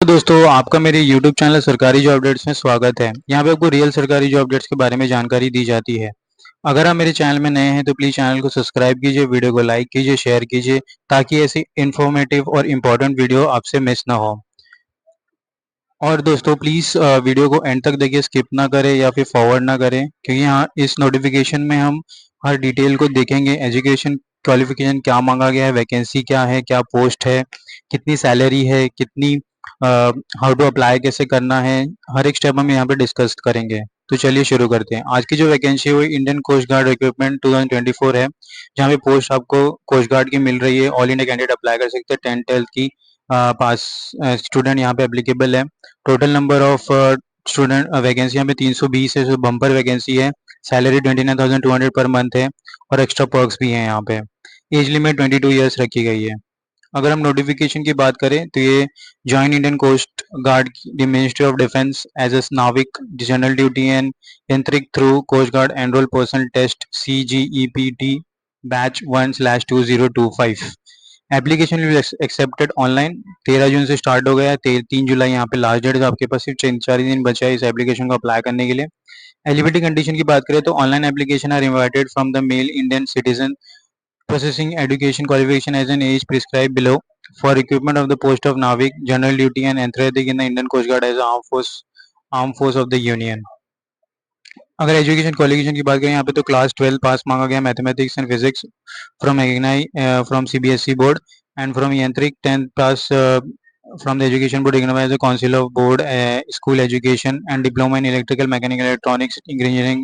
तो दोस्तों आपका मेरे YouTube चैनल सरकारी जॉब अपडेट्स में स्वागत है। यहाँ पे आपको रियल सरकारी जॉब अपडेट्स के बारे में जानकारी दी जाती है। अगर आप मेरे चैनल में नए हैं तो प्लीज़ चैनल को सब्सक्राइब कीजिए, वीडियो को लाइक कीजिए, शेयर कीजिए ताकि ऐसी इन्फॉर्मेटिव और इम्पोर्टेंट वीडियो आपसे मिस ना हो। और दोस्तों प्लीज़ वीडियो को एंड तक देखिए, स्किप ना करें या फिर फॉरवर्ड ना करें, क्योंकि यहाँ इस नोटिफिकेशन में हम हर डिटेल को देखेंगे। एजुकेशन क्वालिफिकेशन क्या मांगा गया है, वैकेंसी क्या है, क्या पोस्ट है, कितनी सैलरी है, कितनी हाउ टू अप्लाई कैसे करना है, हर एक स्टेप हम यहाँ पे डिस्कस करेंगे। तो चलिए शुरू करते हैं। आज की जो वैकेंसी है वो इंडियन कोस्ट गार्ड रिक्रूटमेंट 2024 है, जहाँ पे पोस्ट आपको कोस्ट गार्ड की मिल रही है। ऑल इंडिया कैंडिडेट अप्लाई कर सकते हैं। 10th-12th की पास स्टूडेंट यहाँ पे एप्लीकेबल है। Total number of student vacancy यहाँ पे 320 है, जो बम्पर वैकेंसी है। सैलरी 29,200 पर मंथ है और एक्स्ट्रा पर्क्स भी हैं यहाँ पे। एज लिमिट 22 ईयर्स रखी गई है। अगर हम नोटिफिकेशन की बात करें तो ये join Indian coast guard ministry of defence as a नाविक जनरल ड्यूटी एंड यंत्रिक through coast guard enrol personnel test CGEPT batch 1/2025। Application will accepted online. 13 जून से स्टार्ट हो गया है। 3 जुलाई यहाँ पे लास्ट डेट है। आपके पास सिर्फ 4 दिन बचा है इस एप्लीकेशन को अप्लाई करने के लिए। एलिजिबिलिटी कंडीशन की बात करें तो online application are invited from the male Indian citizen possessing education qualification as an age prescribed below for recruitment of the post of Navik, general duty and enthusiastic in the Indian Coast Guard as armed force of the Union. अगर education qualification की बात करें यहाँ पे तो class 12 pass मांगा गया, mathematics and physics from एग्नाई from CBSE board and from यंत्रिक 10th pass from the education board recognized as a council of board school education and diploma in electrical mechanical electronics engineering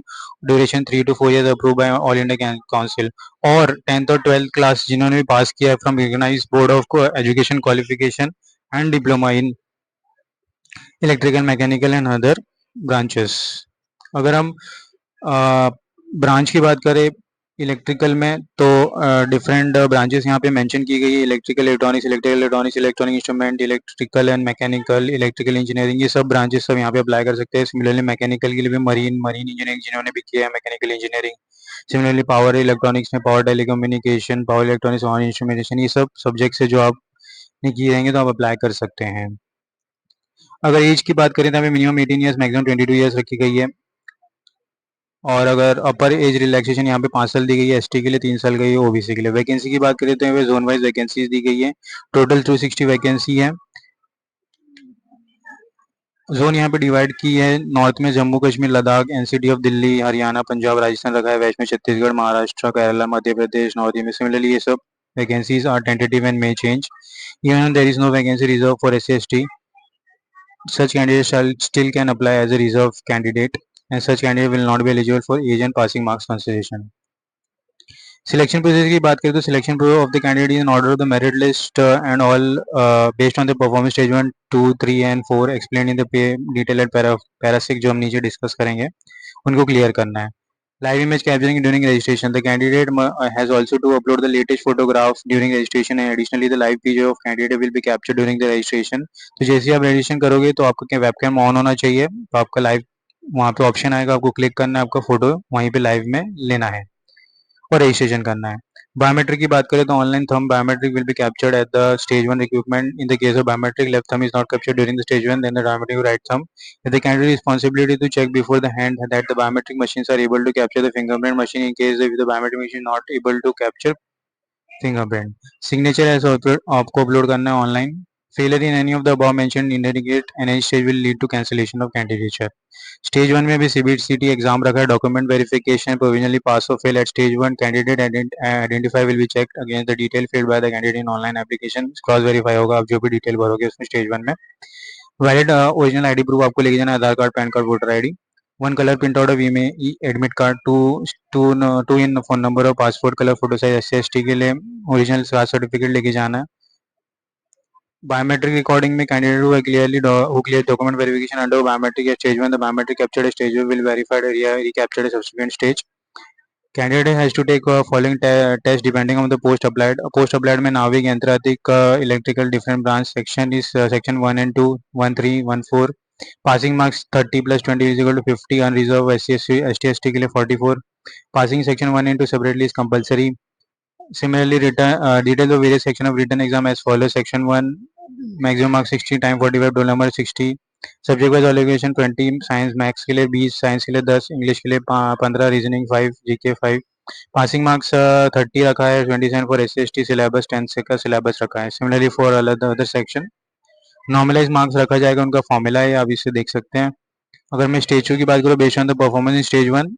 duration 3 to 4 years approved by all India council। और 10th और 12th class जिन्होंने भी pass किया है from recognized board of education qualification and diploma in electrical mechanical and other branches. अगर हम branch की बात करें इलेक्ट्रिकल में तो डिफरेंट ब्रांचेस यहाँ पे मेंशन की गई है। Electrical electronics electronic instrument, electrical and mechanical, electrical engineering, ये सब ब्रांचेस सब यहाँ पे अप्लाई कर सकते हैं। सिमिलरली मैकेनिकल के लिए भी मरीन इंजीनियरिंग जिन्होंने भी किया है, mechanical engineering. Similarly power electronics में पावर टेलीकम्युनिकेशन, पावर इलेक्ट्रॉनिक्स और इंस्ट्रूमेंटेशन, ये सब सब्जेक्ट से जो आपने किए रहेंगे तो आप अप्लाई कर सकते हैं। अगर एज की बात करें तो हमें मिनिमम 18 ईयर्स मैक्सिमम 22 ईयर्स रखी गई है। और अगर अपर एज रिलैक्सेशन यहाँ पे 5 साल दी गई है, ST के लिए 3 साल गई है, OBC के लिए। वैकेंसी की बात करें तो यहाँ पे जोन वाइज वैकेंसीज दी गई है। टोटल 260 वैकेंसी है। जोन यहाँ पे डिवाइड की है। नॉर्थ में जम्मू कश्मीर लद्दाख NCT ऑफ दिल्ली हरियाणा पंजाब राजस्थान रखा है। वेस्ट में छत्तीसगढ़ महाराष्ट्र केरला मध्य प्रदेश नॉर्थ में। सिमिलरली ये सब vacancies are tentative and may change. Even there is no vacancy reserve for SC/ST, such candidates shall still can apply as a reserve candidate and such candidate will not be eligible for age and passing marks consideration। Selection process की बात करें तो selection process of the candidate in order of the merit list and all based on the performance stage 1 2 3 and 4 explain in the detail and पैरासिक जो हम नीचे discuss करेंगे उनको क्लियर करना है। Live image capturing during registration. The candidate has also to upload the latest photograph during registration and additionally the live video of candidate will be captured during the registration। तो जैसे ही आप registration करोगे तो आपका क्या webcam on होना चाहिए, तो आपका लाइव वहाँ पे ऑप्शन आएगा, आपको क्लिक करना है, आपका फोटो वहीं पे लाइव में लेना है और रजिस्ट्रेशन करना है। बायोमेट्रिक की बात करें तो online thumb biometric will be captured at the stage 1 recruitment. In the case of biometric left thumb is not captured during the stage 1 then the biometric right thumb. The candidate responsibility to check before the hand that the biometric machines are able to capture the fingerprint machine in case if the biometric machine is not able to capture fingerprint। Signature ऐसे आपको upload करना है online. Failure in any of the above mentioned indicate any stage will lead to cancellation of candidature। Stage 1 में भी CBCT exam रखा है। Document verification provisionally pass और fail at stage 1। Candidate identify will be checked against the detail filled by the candidate in online application. Cross verify होगा आप जो भी detail भरोगे उसमें स्टेज 1 में। वैलिड ओरिजिनल ID प्रूफ आपको लेके जाना है, Aadhaar card PAN card voter ID। One colour print out of admit card, two in phone number और passport colour photo size SC/ST के लिए ओरिजिनल कास्ट सर्टिफिकेट लेके जाना है। बायोमेट्रिक रिकॉर्डिंग में candidate who clear document verification under biometric at stage 1 the biometric captured at stage 1 will verified and recaptured at subsequent stage। Candidate has to take following test depending on the post applied। Post applied में नाविक यंत्रातिक electrical different branch section is section 1 and 2 1 3 1 4। Passing marks 30 + 20 is equal to 50। Unreserved SC/ST के लिए 44। Passing section 1 and 2 separately is compulsory। Similarly, details of various section of written exam as follows: Section 1 maximum marks 60, time 45, roll number 60, subject wise allocation 20, science maths के लिए 20, science के लिए 10, English के लिए 15, reasoning 5, GK 5। Passing marks 30 रखा है, 27 for SC ST syllabus, 10 से का सिलेबस रखा है। Similarly for other section normalize marks रखा जाएगा, उनका फॉर्मूला है, आप इसे देख सकते हैं। अगर मैं स्टेज 2 की बात करूँ, based on the performance in stage 1,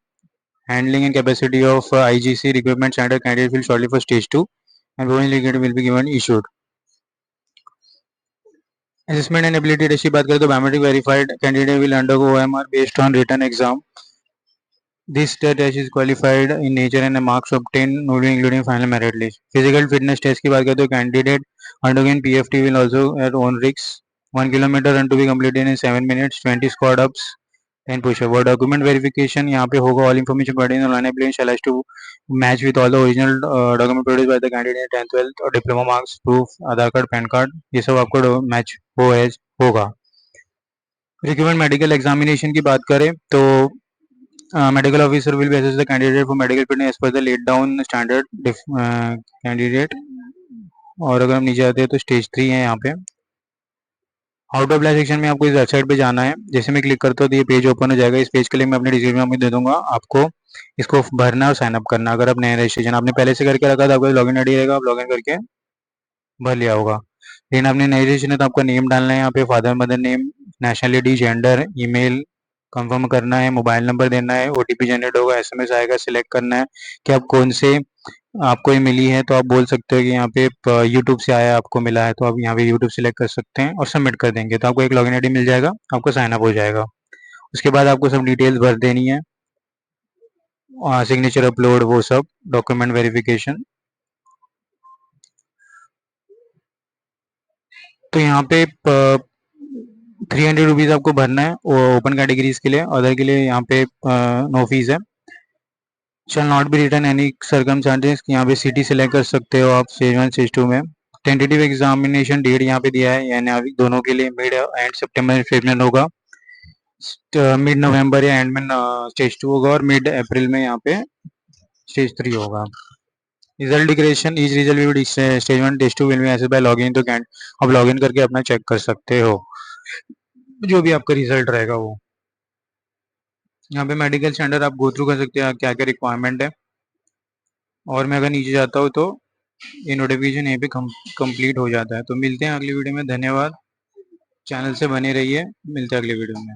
handling and capacity of IGC requirement standard, candidate will shortly for stage 2 and provisional certificate will be given issued. Assessment and ability test की बात करें तो biometric verified candidate will undergo OMR based on written exam. This test is qualified in nature and the marks obtained including final merit list. Physical fitness test की बात करें तो candidate undergoing PFT will also at own risks. 1 kilometer run to be completed in 7 minutes, 20 squat ups, 10 push-up. और document verification यहाँ पे होगा, all information provided in online application shall has to match with all the original document produced by the candidate, 10th 12th और diploma marks, proof, Aadhaar card, PAN card, ये सब आपको match होगा। Recruitment medical examination की बात करें तो medical officer will be assess the candidate for medical fitness as per the laid down standard candidate. और अगर हम नीचे आते हैं तो स्टेज 3 है यहाँ पे। हाउ टू अप्लाई सेक्शन में आपको इस वेबसाइट पे जाना है, जैसे मैं क्लिक करता हूँ तो ये पेज ओपन हो जाएगा। इस पेज के लिंक मैं अपने डिस्क्रिप्शन में दे दूंगा, आपको इसको भरना और साइन अप करना। अगर आप नया रजिस्ट्रेशन आपने पहले से करके रखा था, आपका लॉगिन आईडी रहेगा, आप लॉगिन करके भर लिया होगा। लेकिन आपने नई रजिस्ट्रेशन है तो आपका नेम डालना है यहाँ पे, father mother name, nationality, gender, email confirm करना है, मोबाइल नंबर देना है, OTP जनरेट होगा, SMS आएगा, सिलेक्ट करना है कि आप कौन से आपको ये मिली है। तो आप बोल सकते हो कि यहाँ पे यूट्यूब से आया, आपको मिला है तो आप यहाँ पे यूट्यूब सिलेक्ट कर सकते हैं और सबमिट कर देंगे तो आपको एक लॉगिन आईडी मिल जाएगा, आपको साइन अप हो जाएगा। उसके बाद आपको सब डिटेल्स भर देनी है, सिग्नेचर अपलोड, वो सब डॉक्यूमेंट वेरिफिकेशन। तो यहाँ पे 300 रुपीज़ आपको भरना है ओपन कैटेगरीज के लिए, अदर के लिए यहाँ पे नो फीस है। Shall not be return any circumstances, यहाँ पे सिटी सिलेक्ट कर सकते हो आप स्टेज 1 स्टेज 2 में। टेंटेटिव एग्जामिनेशन डेट यहाँ पे दिया है, यानी अभी दोनों के लिए मिड एंड सितंबर में होगा, मिड नवंबर या एंड में स्टेज 2 होगा और मिड अप्रैल में यहाँ पे स्टेज 3 होगा। Result declaration, each result will be stage 1 stage 2 will be assessed by login, तो आप लॉगिन करके अपना चेक कर सकते हो जो भी आपका रिजल्ट रहेगा वो। यहाँ पे मेडिकल स्टैंडर्ड आप गो थ्रू कर सकते हैं क्या क्या रिक्वायरमेंट है। और मैं अगर नीचे जाता हूँ तो ये नोटिफिकेशन यहीं पे कंप्लीट हो जाता है। तो मिलते हैं अगली वीडियो में, धन्यवाद, चैनल से बने रहिए, मिलते हैं अगली वीडियो में।